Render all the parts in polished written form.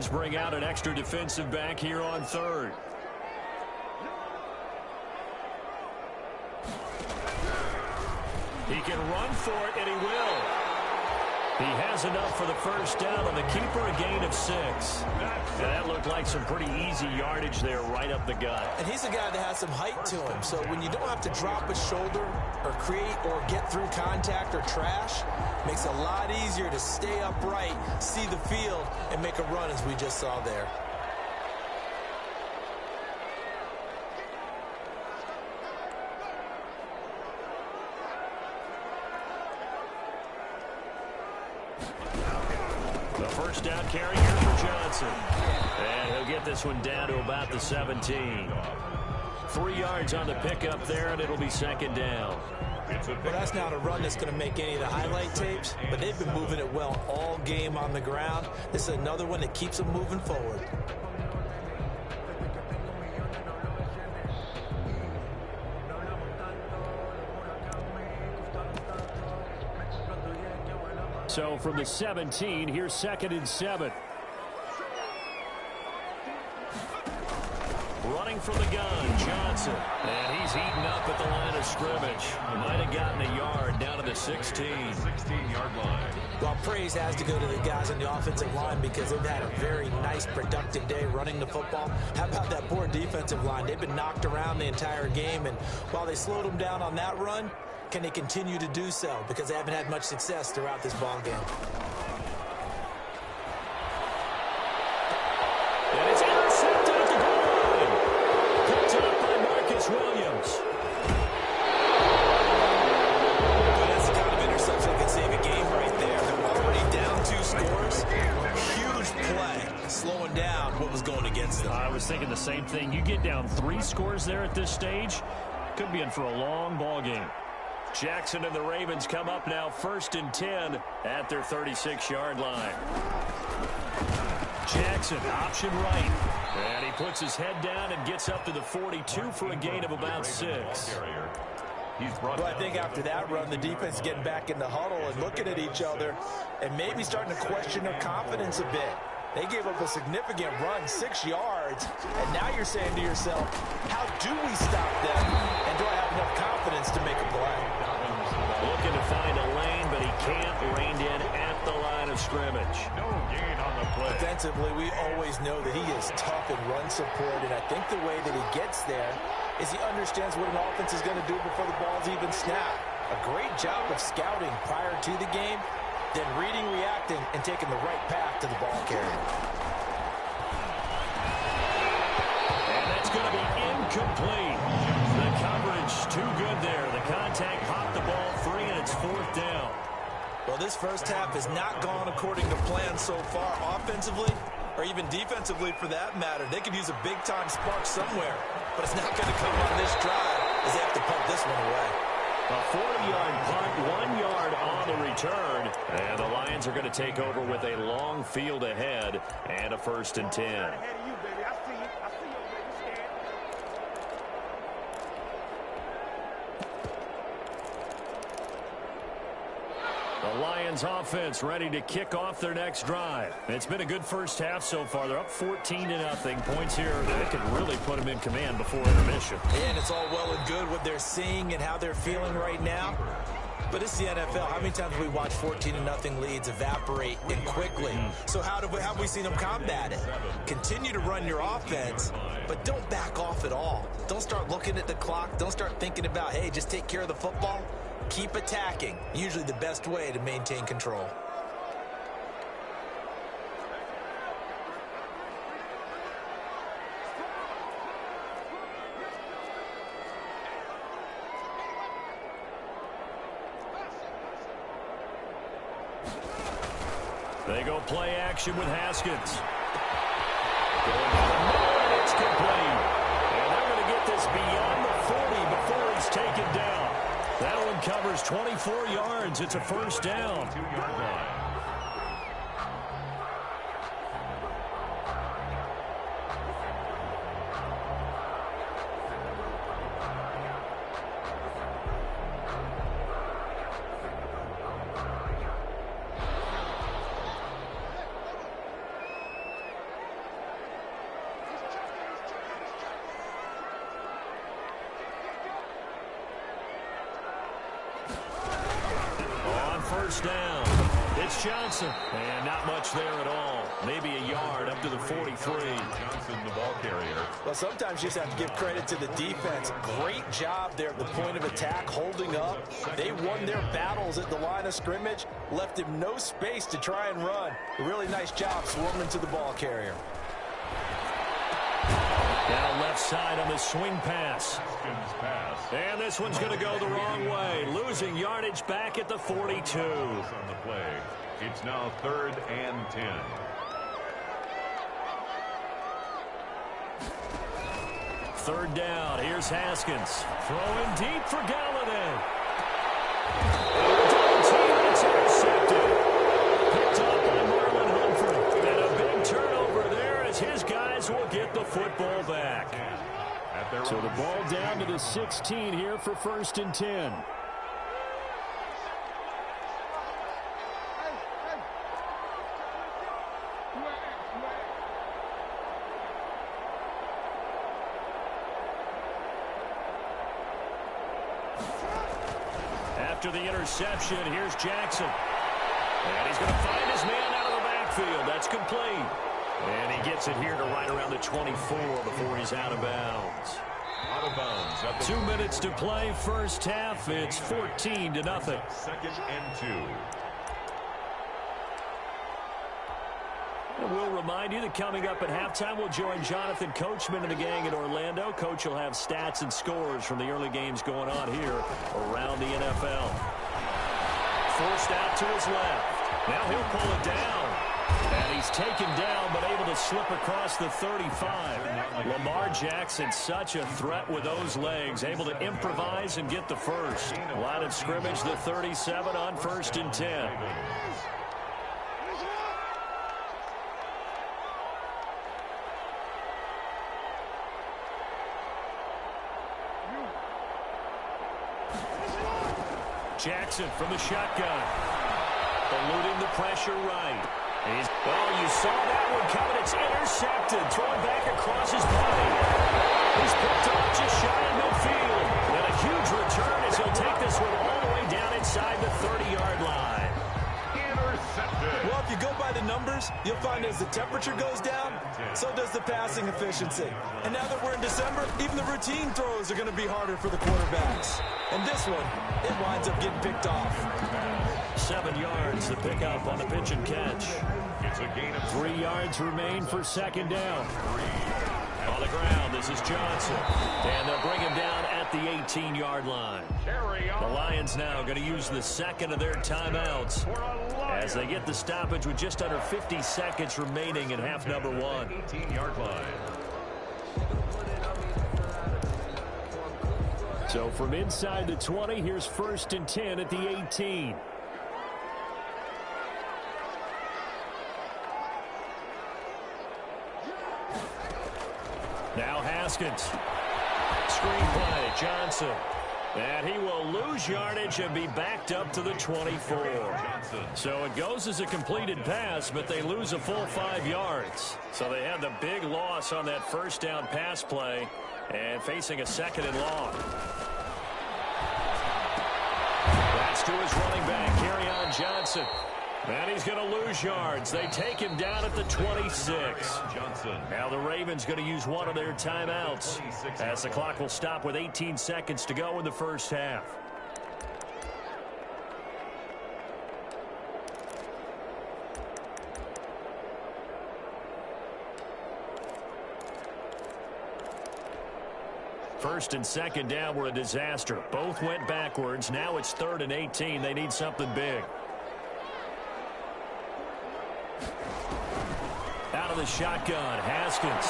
Lions bring out an extra defensive back here on third. He can run for it, and he will. He has enough for the first down on the keeper, a gain of 6. And that looked like some pretty easy yardage there right up the gut. And he's a guy that has some height to him. So when you don't have to drop a shoulder or create or get through contact or trash, makes it a lot easier to stay upright, see the field, and make a run as we just saw there. The first down carry here for Johnson. And he'll get this one down to about the 17. 3 yards on the pickup there, and it'll be second down. Well, that's not a run that's going to make any of the highlight tapes, but they've been moving it well all game on the ground. This is another one that keeps them moving forward. So from the 17, here's 2nd and 7. Running from the gun, Johnson. And he's heating up at the line of scrimmage. Might have gotten a yard down to the 16-yard line. Well, praise has to go to the guys on the offensive line because they've had a very nice, productive day running the football. How about that poor defensive line? They've been knocked around the entire game, and while they slowed them down on that run, can they continue to do so? Because they haven't had much success throughout this ball game. And it's intercepted at the goal line. Picked up by Marcus Williams. Well, that's the kind of interception that can save a game right there. They're already down 2 scores. Huge play, slowing down what was going against them. I was thinking the same thing. You get down 3 scores there at this stage, could be in for a long ball game. Jackson and the Ravens come up now 1st and 10 at their 36-yard line. Jackson, option right. And he puts his head down and gets up to the 42 for a gain of about 6. Well, I think after that run, the defense is getting back in the huddle and looking at each other and maybe starting to question their confidence a bit. They gave up a significant run, 6 yards, and now you're saying to yourself, how do we stop them? And do I have enough confidence to make a play? Looking to find a lane, but he can't. Reined in at the line of scrimmage. No gain on the play. Defensively, we always know that he is tough in run support, and I think the way that he gets there is he understands what an offense is going to do before the ball's even snapped. A great job of scouting prior to the game, then reading, reacting, and taking the right path to the ball carrier. And that's going to be incomplete. The coverage too good there. The contact popped the ball free, and it's 4th down. Well, this first half has not gone according to plan so far offensively, or even defensively for that matter. They could use a big-time spark somewhere, but it's not going to come on this drive as they have to pump this one away. A 40-yard punt, 1 yard on the return. And the Lions are going to take over with a long field ahead and a 1st and 10. The Lions offense ready to kick off their next drive. It's been a good first half so far. They're up 14-0. Points here that could really put them in command before intermission. And it's all well and good what they're seeing and how they're feeling right now. But it's the NFL. How many times have we watched 14-0 leads evaporate and quickly? So how have we seen them combat it? Continue to run your offense, but don't back off at all. Don't start looking at the clock. Don't start thinking about, hey, just take care of the football. Keep attacking. Usually the best way to maintain control. They go play action with Haskins. Going for the middle, and it's complete. And they're going to get this beyond the 40 before he's taken down. That one covers 24 yards. It's a 1st down. 2-yard line. first down. It's Johnson. And not much there at all. Maybe a yard up to the 43. Johnson, the ball carrier. Well, sometimes you just have to give credit to the defense. Great job there at the point of attack, holding up. They won their battles at the line of scrimmage, left him no space to try and run. A really nice job swarming to the ball carrier. Down left side on the swing pass. And this one's going to go the wrong way. Losing yardage back at the 42. On the play. It's now 3rd and 10. Third down. Here's Haskins. Throwing deep for Galladay. It's intercepted. Picked up by Marlon Humphrey. And a big turnover there as his guys will get the football back. So the ball down to the 16 here for 1st and 10. After the interception, here's Jackson. And he's going to find his man out of the backfield. That's complete. And he gets it here to right around the 24 before he's out of bounds. Out of bounds. 2 minutes to play, first half. It's 14-0. 2nd and 2. And we'll remind you that coming up at halftime, we'll join Jonathan Coachman and the gang in Orlando. Coach will have stats and scores from the early games going on here around the NFL. Forced out to his left. Now he'll pull it down. And he's taken down, but able to slip across the 35. Lamar Jackson, such a threat with those legs, able to improvise and get the first. Line of scrimmage, the 37 on 1st and 10. Jackson from the shotgun. Eluding the pressure right. You saw that one coming. It's intercepted. Thrown back across his body. He's picked up just shy of midfield. And a huge return as he'll take this one all the way down inside the 30-yard line. Intercepted. Well, if you go by the numbers, you'll find as the temperature goes down, so does the passing efficiency. And now that we're in December, even the routine throws are going to be harder for the quarterbacks. And this one, it winds up getting picked off. 7 yards to pick up on the pitch and catch. It's a gain of 3 yards remain for 2nd down. On the ground, this is Johnson. And they'll bring him down at the 18-yard line. The Lions now going to use the second of their timeouts as they get the stoppage with just under 50 seconds remaining in half number 1. 18-yard line. So from inside the 20, here's 1st and 10 at the 18. Now Haskins. Screenplay, Johnson. And he will lose yardage and be backed up to the 24. So it goes as a completed pass, but they lose a full 5 yards. So they had the big loss on that first down pass play and facing a 2nd and long. That's to his running back, Kerryon Johnson. And he's going to lose yards. They take him down at the 26. Now the Ravens going to use one of their timeouts as the clock will stop with 18 seconds to go in the first half. First and 2nd down were a disaster. Both went backwards. Now it's 3rd and 18. They need something big. Out of the shotgun, Haskins.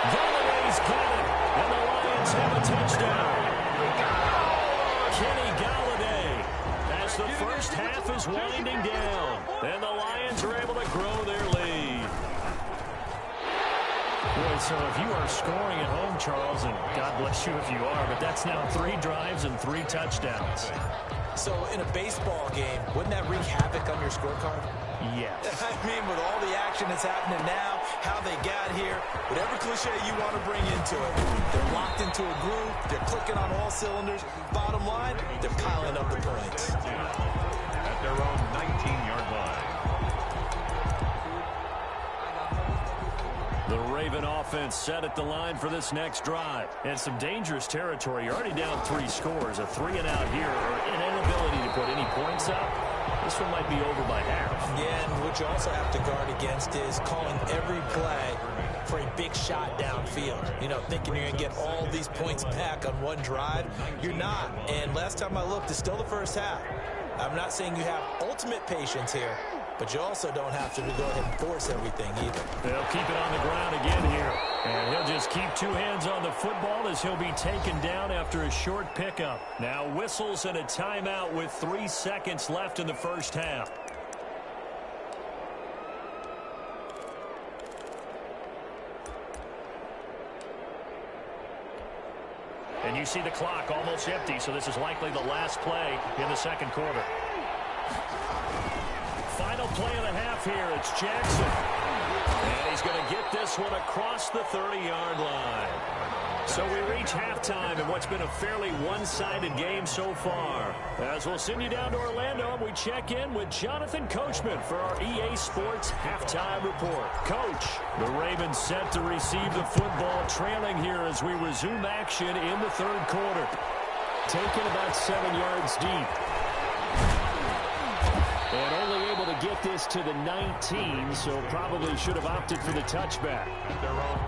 Galladay's got it, and the Lions have a touchdown. Kenny Galladay, as the first half is winding down, and the Lions are able to grow their lead. Boy, so if you are scoring at home, Charles, and God bless you if you are, but that's now 3 drives and 3 touchdowns. So in a baseball game, wouldn't that wreak havoc on your scorecard? Yes. I mean, with all the action that's happening now, how they got here, whatever cliche you want to bring into it, they're locked into a groove, they're clicking on all cylinders. Bottom line, they're piling up the points. At at their own 19-yard line. The Raven offense set at the line for this next drive. And some dangerous territory. You're already down 3 scores. A 3-and-out here, or an inability to put any points up. This one might be over by half. Yeah, and what you also have to guard against is calling every play for a big shot downfield. You know, thinking you're going to get all these points back on one drive. You're not. And last time I looked, it's still the first half. I'm not saying you have ultimate patience here, but you also don't have to go ahead and force everything either. They'll keep it on the ground again here. And he'll just keep 2 hands on the football as he'll be taken down after a short pickup. Now whistles and a timeout with 3 seconds left in the first half. And you see the clock almost empty, so this is likely the last play in the second quarter. Final play of the half here. It's Jackson. And he's going to get this one across the 30-yard line. So we reach halftime in what's been a fairly one-sided game so far. As we'll send you down to Orlando, we check in with Jonathan Coachman for our EA Sports Halftime Report. Coach, the Ravens set to receive the football, trailing here as we resume action in the third quarter. Taken about 7 yards deep. And only able to get this to the 19, so probably should have opted for the touchback. At their own.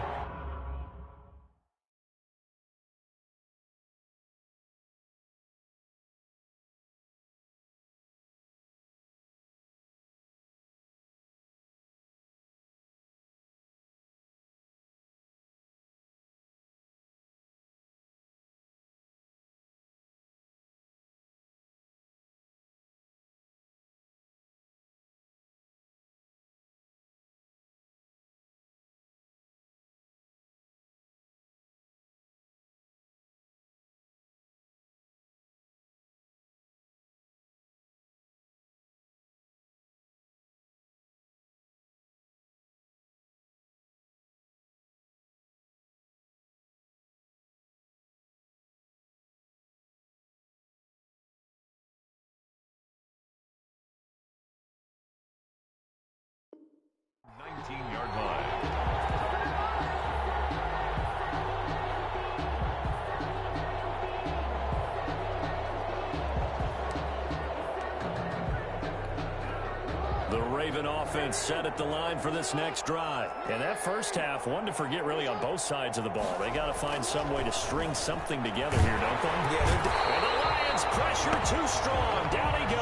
Yard line. The Raven offense set at the line for this next drive. And that first half, one to forget really on both sides of the ball. They got to find some way to string something together here, don't they? Yeah, and the Lions pressure too strong. Down he